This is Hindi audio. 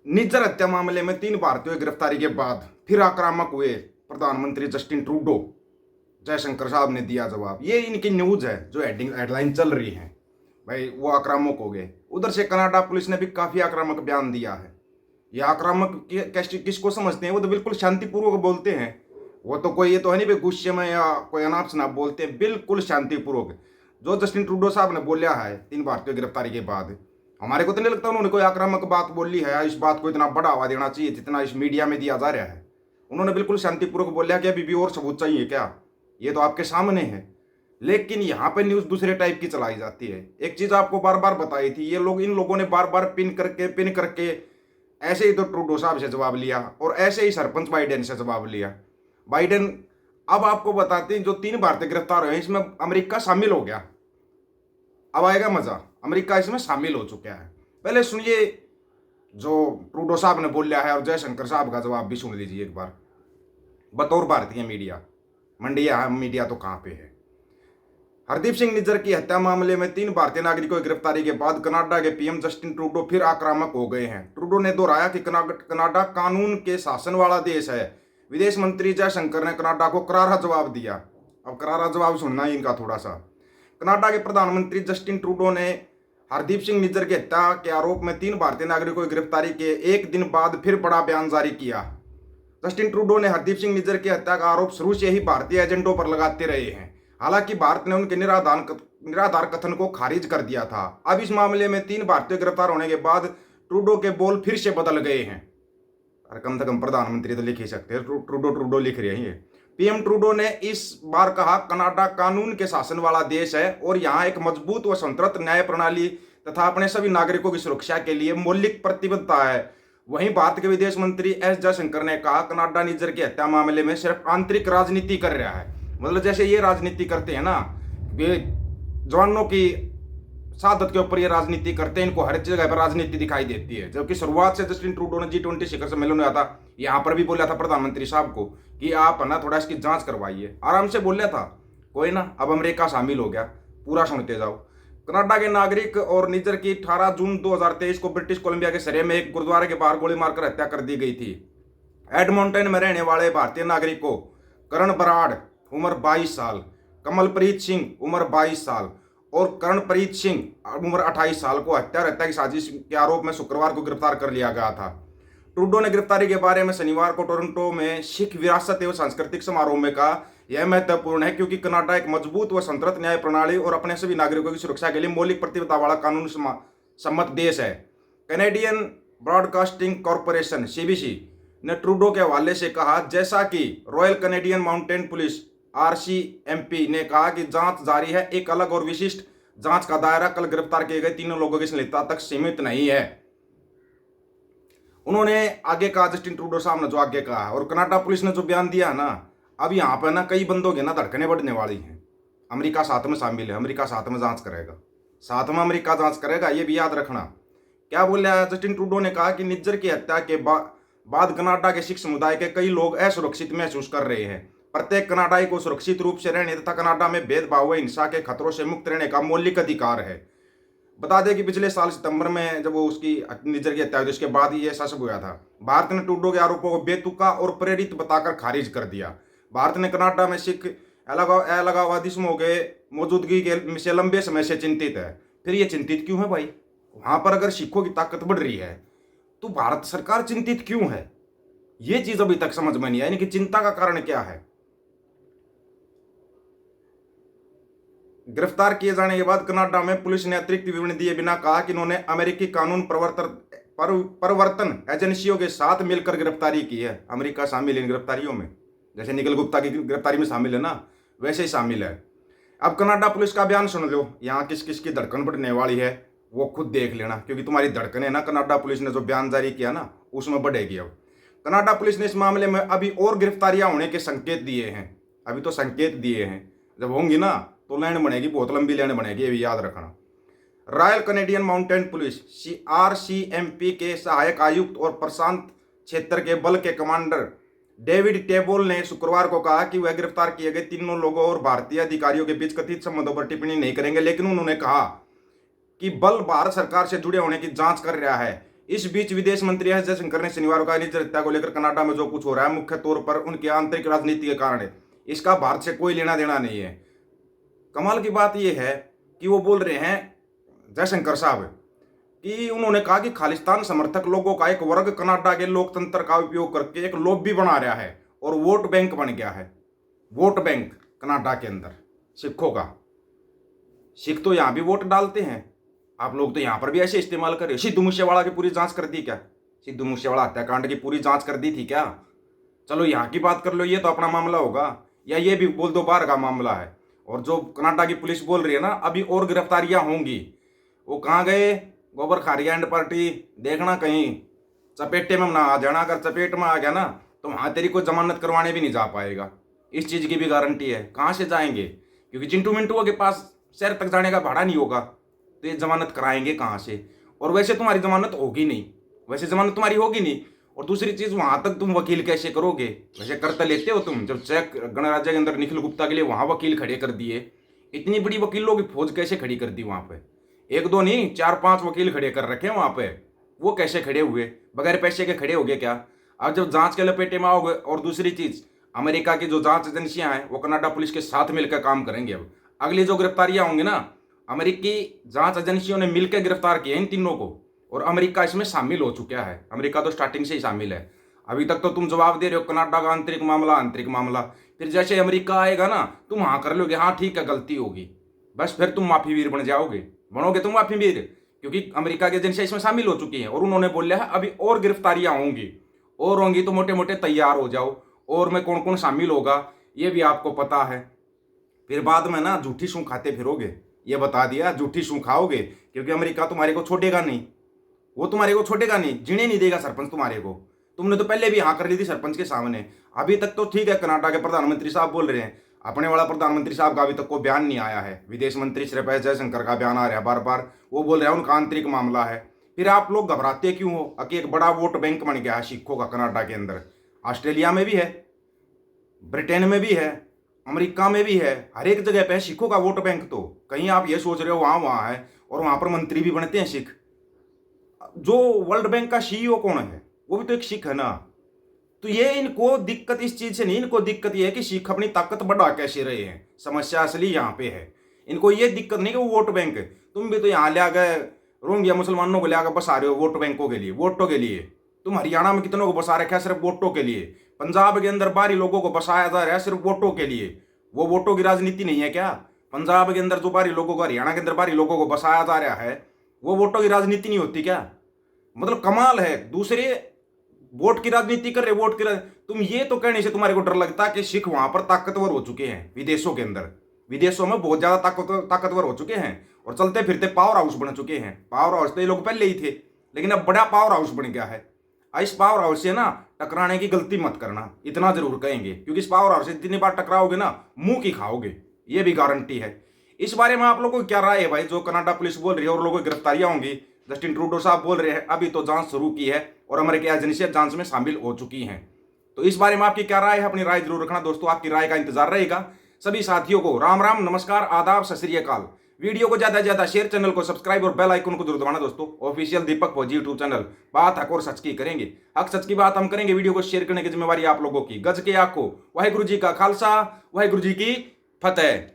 निज्जर हत्या मामले में 3 भारतीयों की गिरफ्तारी के बाद फिर आक्रामक हुए प्रधानमंत्री जस्टिन ट्रूडो। जयशंकर साहब ने दिया जवाब। ये इनकी न्यूज है जो हेडलाइन चल रही है। भाई वो आक्रामक हो गए। उधर से कनाडा पुलिस ने भी काफी आक्रामक बयान दिया है। ये आक्रामक किसको समझते हैं? वो तो बिल्कुल शांतिपूर्वक बोलते हैं। वो तो कोई ये तो है नहीं भाई गुस्से में या कोई अनाप शनाप बोलते हैं, बिल्कुल शांतिपूर्वक। जो जस्टिन ट्रूडो साहब ने बोलिया है 3 भारतीयों की गिरफ्तारी के बाद, हमारे को तो नहीं लगता उन्होंने कोई आक्रामक बात बोली है। इस बात को इतना बढ़ावा देना चाहिए जितना इस मीडिया में दिया जा रहा है। उन्होंने बिल्कुल शांतिपूर्वक बोला कि अभी भी और सबूत चाहिए क्या? ये तो आपके सामने है। लेकिन यहाँ पे न्यूज दूसरे टाइप की चलाई जाती है। एक चीज आपको बार बार बताई थी, ये लोग इन लोगों ने बार बार पिन करके ऐसे ही तो ट्रूडो साहब से जवाब लिया और ऐसे ही सरपंच बाइडेन से जवाब लिया। बाइडेन अब आपको बताते हैं जो 3 भारतीय गिरफ्तार हुए इसमें अमेरिका शामिल हो गया। अब आएगा मजा, अमेरिका इसमें शामिल हो चुका है। पहले सुनिए जो ट्रूडो साहब ने बोल लिया है और जयशंकर साहब का जवाब भी सुन लीजिए एक बार। बतौर भारतीय मीडिया, मंडिया मीडिया तो कहां पे है। हरदीप सिंह निज्जर की हत्या मामले में 3 भारतीय नागरिकों की गिरफ्तारी के बाद कनाडा के पीएम जस्टिन ट्रूडो फिर आक्रामक हो गए हैं। ट्रूडो ने दोहराया कि कनाडा कानून के शासन वाला देश है। विदेश मंत्री जयशंकर ने कनाडा को करारा जवाब दिया। अब करारा जवाब सुनना ही इनका थोड़ा सा। कनाडा के प्रधानमंत्री जस्टिन ट्रूडो ने हरदीप सिंह निज्जर की हत्या के आरोप में 3 भारतीय नागरिकों की गिरफ्तारी के एक दिन बाद फिर बड़ा बयान जारी किया। जस्टिन ट्रूडो ने हरदीप सिंह निज्जर की हत्या का आरोप शुरू से ही भारतीय एजेंटों पर लगाते रहे हैं। हालांकि भारत ने उनके निराधार कथन को खारिज कर दिया था। अब इस मामले में 3 भारतीय गिरफ्तार होने के बाद ट्रूडो के बोल फिर से बदल गए हैं। और कम से कम प्रधानमंत्री तो लिख ही सकते हैं, ट्रूडो लिख रहे हैं। पीएम ट्रूडो ने इस बार कहा कनाडा कानून के शासन वाला देश है और यहाँ एक मजबूत व स्वतंत्र न्याय प्रणाली तथा अपने सभी नागरिकों की सुरक्षा के लिए मौलिक प्रतिबद्धता है। वहीं भारत के विदेश मंत्री एस जयशंकर ने कहा कनाडा निज्जर की हत्या मामले में सिर्फ आंतरिक राजनीति कर रहा है। मतलब जैसे ये राजनीति करते हैं ना, ये जवानों की शहादत के ऊपर ये राजनीति करते हैं, इनको हर जगह पर राजनीति दिखाई देती है। जबकि शुरुआत से जस्टिन ट्रूडो ने G20 शिखर सम्मेलन में आता यहाँ पर भी बोला था प्रधानमंत्री साहब को कि आप है ना थोड़ा इसकी जांच करवाइए, आराम से बोल था। कोई ना, अब अमेरिका शामिल हो गया। पूरा सुनते जाओ। कनाडा के नागरिक और निज्जर की 18 जून 2023 को ब्रिटिश कोलंबिया के सरे में एक गुरुद्वारे के बाहर गोली मारकर हत्या कर दी गई थी। एडमोंटन में रहने वाले भारतीय नागरिक को करण बराड़ उम्र 22 साल, कमलप्रीत सिंह उम्र 22 साल और करणप्रीत सिंह उम्र 28 साल को हत्या की साजिश के आरोप में शुक्रवार को गिरफ्तार कर लिया गया था। ट्रूडो ने गिरफ्तारी के बारे में शनिवार को टोरंटो में सिख विरासत एवं सांस्कृतिक समारोह में कहा यह महत्वपूर्ण है क्योंकि कनाडा एक मजबूत व स्वतंत्र न्याय प्रणाली और अपने सभी नागरिकों की सुरक्षा के लिए मौलिक प्रतिबद्धता वाला कानून सम्मत देश है। कैनेडियन ब्रॉडकास्टिंग कॉरपोरेशन CBC ने ट्रूडो के हवाले से कहा जैसा कि royal Canadian mountain police RCMP ने कहा कि जांच जारी है। एक अलग और विशिष्ट जांच का दायरा कल गिरफ्तार किए गए तीनों लोगों की संलिप्तता तक सीमित नहीं है। उन्होंने आगे कहा, जस्टिन ट्रूडो साहब ने जो आगे कहा और कनाडा पुलिस ने जो बयान दिया है ना, अब यहाँ पर ना कई बंदों की ना धड़कनें बढ़ने वाली हैं। अमेरिका साथ में शामिल है, अमेरिका साथ में जांच करेगा, साथ में अमेरिका जांच करेगा, ये भी याद रखना। क्या बोला जस्टिन ट्रूडो ने कहा कि निज्जर की हत्या के बाद कनाडा के सिख समुदाय के कई लोग असुरक्षित महसूस कर रहे हैं। प्रत्येक कनाडाई को सुरक्षित रूप से रहने तथा कनाडा में भेदभाव व हिंसा के खतरों से मुक्त रहने का मौलिक अधिकार है। बता दें कि पिछले साल सितंबर में जब वो उसकी निज्जर की हत्या हुई उसके बाद ही ऐसा सब हुआ था। भारत ने ट्रूडो के आरोपों को बेतुका और प्रेरित बताकर खारिज कर दिया। भारत ने कनाडा में सिख अलगाववादियों के मौजूदगी के से लंबे समय से चिंतित है। फिर ये चिंतित क्यों है भाई? वहां पर अगर सिखों की ताकत बढ़ रही है तो भारत सरकार चिंतित क्यों है? ये चीज अभी तक समझ में नहीं आई कि चिंता का कारण क्या है। गिरफ्तार किए जाने के बाद कनाडा में पुलिस ने अतिरिक्त विवरण दिए बिना कहा कि उन्होंने अमेरिकी कानून प्रवर्तन एजेंसियों के साथ मिलकर गिरफ्तारी की है। अमेरिका शामिल इन गिरफ्तारियों में, जैसे निखिल गुप्ता की गिरफ्तारी में शामिल है ना, वैसे ही शामिल है। अब कनाडा पुलिस का बयान सुन लो। यहाँ किस किस की धड़कन बढ़ने वाली है वो खुद देख लेना, क्योंकि तुम्हारी धड़कन है ना, कनाडा पुलिस ने जो बयान जारी किया ना उसमें बढ़ेगी। अब कनाडा पुलिस ने इस मामले में अभी और गिरफ्तारियां होने के संकेत दिए हैं। अभी तो संकेत दिए हैं, जब होंगी ना तो लाइन बनेगी, बहुत लंबी लाइन बनेगी, ये भी याद रखना। Royal Canadian mountain police RCMP के सहायक आयुक्त और प्रशांत क्षेत्र के बल के कमांडर डेविड टेबोल ने शुक्रवार को कहा कि वह गिरफ्तार किए गए तीनों लोगों और भारतीय अधिकारियों के बीच कथित संबंधों पर टिप्पणी नहीं करेंगे, लेकिन उन्होंने कहा कि बल भारत सरकार से जुड़े होने की जांच कर रहा है। इस बीच विदेश मंत्री एस जयशंकर ने शनिवार को निजी हत्या को लेकर कनाडा में जो कुछ हो रहा है मुख्य तौर पर उनकी आंतरिक राजनीति के कारण है, इसका भारत से कोई लेना देना नहीं है। कमाल की बात यह है कि वो बोल रहे हैं जयशंकर साहब कि उन्होंने कहा कि खालिस्तान समर्थक लोगों का एक वर्ग कनाडा के लोकतंत्र का उपयोग करके एक लॉबी बना रहा है और वोट बैंक बन गया है। वोट बैंक कनाडा के अंदर सिखों का। सिख तो यहां भी वोट डालते हैं, आप लोग तो यहां पर भी ऐसे इस्तेमाल कर रहे हो। सिद्धू मूसेवाला की पूरी जांच कर दी क्या? सिद्धू मूसेवाला हत्याकांड की पूरी जांच कर दी थी क्या? चलो यहां की बात कर लो, ये तो अपना मामला होगा, या ये भी बोल दो बाहर का मामला है। और जो कनाडा की पुलिस बोल रही है ना अभी और गिरफ्तारियां होंगी, वो कहाँ गए? गोबर खारिया एंड पार्टी देखना कहीं चपेटे में ना आ जाना। अगर चपेट में आ गया ना तो वहां तेरी कोई जमानत करवाने भी नहीं जा पाएगा, इस चीज की भी गारंटी है। कहाँ से जाएंगे? क्योंकि चिंटू मिंटू के पास शहर तक जाने का भाड़ा नहीं होगा, तो ये जमानत कराएंगे कहाँ से? और वैसे तुम्हारी जमानत होगी नहीं, वैसे जमानत तुम्हारी होगी नहीं। और दूसरी चीज वहां तक तुम वकील कैसे करोगे? वैसे कर तो लेते हो तुम, जब चेक गणराज्य के अंदर निखिल गुप्ता के लिए वहां वकील खड़े कर दिए, इतनी बड़ी वकीलों की फौज कैसे खड़ी कर दी वहां पे? एक दो नहीं 4-5 वकील खड़े कर रखे हैं वहां पे। वो कैसे खड़े हुए? बगैर पैसे के खड़े हो गए क्या? अब जब जांच के लपेटे में आओगे। और दूसरी चीज, अमेरिका की जो जांच एजेंसियां हैं वो कनाडा पुलिस के साथ मिलकर काम करेंगे। अब अगली जो गिरफ्तारियां होंगी ना, अमेरिकी जांच एजेंसियों ने मिलकर गिरफ्तार किए इन तीनों को, और अमेरिका इसमें शामिल हो चुका है। अमेरिका तो स्टार्टिंग से ही शामिल है। अभी तक तो तुम जवाब दे रहे हो कनाडा का आंतरिक मामला आंतरिक मामला, फिर जैसे अमेरिका आएगा ना तुम हाँ कर लोगे, हाँ ठीक है गलती होगी, बस फिर तुम माफी वीर बन जाओगे, बनोगे तुम माफी वीर, क्योंकि अमेरिका की एजेंसियां इसमें शामिल हो चुकी हैं। और उन्होंने बोला है अभी और गिरफ्तारियां होंगी, और होंगी तो मोटे मोटे तैयार हो जाओ। और में कौन कौन शामिल होगा ये भी आपको पता है। फिर बाद में ना झूठी सूं खाते फिरोगे, ये बता दिया, झूठी सूं खाओगे, क्योंकि अमेरिका तुम्हारे को छोड़ेगा नहीं, वो तुम्हारे को छोड़ेगा नहीं, जीने नहीं देगा सरपंच तुम्हारे को। तुमने तो पहले भी हाँ कर ली थी सरपंच के सामने। अभी तक तो ठीक है, कनाडा के प्रधानमंत्री साहब बोल रहे हैं, अपने वाला प्रधानमंत्री साहब का अभी तक कोई बयान नहीं आया है। विदेश मंत्री श्री एस जयशंकर का बयान आ रहा है बार बार, वो बोल रहे हैं उनका आंतरिक मामला है। फिर आप लोग घबराते क्यों हो? कि एक बड़ा वोट बैंक बन गया है सिखों का कनाडा के अंदर। ऑस्ट्रेलिया में भी है, ब्रिटेन में भी है, अमेरिका में भी है, हर एक जगह पे है सिखों का वोट बैंक। तो कहीं आप ये सोच रहे हो वहां है, और वहां पर मंत्री भी बनते हैं सिख। जो वर्ल्ड बैंक का सीईओ कौन है? वो भी तो एक सिख है ना। तो ये इनको दिक्कत इस चीज से नहीं, इनको दिक्कत ये है कि सिख अपनी ताकत बढ़ा कैसे रहे हैं, समस्या असली यहाँ पे है। इनको ये दिक्कत नहीं कि वो वोट बैंक है। तुम भी तो यहाँ ले गए रोहिंग्या मुसलमानों को ले आकर बसा रहे हो वोट बैंकों के लिए, वोटों के लिए। तुम हरियाणा में कितनों को बसा रखा है सिर्फ वोटों के लिए। पंजाब के अंदर बाहरी लोगों को बसाया जा रहा है सिर्फ वोटों के लिए। वो वोटों की राजनीति नहीं है क्या? पंजाब के अंदर जो बाहरी लोगों को, हरियाणा के अंदर बाहरी लोगों को बसाया जा रहा है, वो वोटों की राजनीति नहीं होती क्या? मतलब कमाल है। दूसरे वोट की राजनीति कर रहे, वोट की तुम ये तो कहने से तुम्हारे को डर लगता कि सिख वहां पर ताकतवर हो चुके हैं विदेशों के अंदर। विदेशों में बहुत ज्यादा ताकतवर हो चुके हैं और चलते फिरते पावर हाउस बन चुके हैं। पावर हाउस तो ये लोग पहले ही थे, लेकिन अब बड़ा पावर हाउस बन गया है। इस पावर हाउस से ना टकराने की गलती मत करना, इतना जरूर कहेंगे, क्योंकि इस पावर हाउस से जितनी बार टकराओगे ना मुंह की खाओगे, ये भी गारंटी है। इस बारे में आप लोगों को क्या राय है भाई? जो कनाडा पुलिस बोल रही है और लोगों की गिरफ्तारियां होंगी, जस्टिन ट्रूडो साहब बोल रहे हैं अभी तो जांच शुरू की है और अमेरिकी एजेंसियां जांच में शामिल हो चुकी हैं। तो इस बारे में आपकी क्या राय है? अपनी राय जरूर रखना दोस्तों, आपकी राय का इंतजार रहेगा। सभी साथियों को राम राम, नमस्कार, आदाब, सत श्री अकाल। वीडियो को ज्यादा से ज्यादा शेयर, चैनल को सब्सक्राइब और बेल आइकन को जरूर दबाना दोस्तों। ऑफिशियल दीपक फौजी यूट्यूब चैनल, बात हक और सच की करेंगे, हक सच की बात हम करेंगे। वीडियो को शेयर करने की जिम्मेवारी आप लोगों की। गज के आखो, वाहिगुरु जी का खालसा, वाहिगुरु जी की फतेह।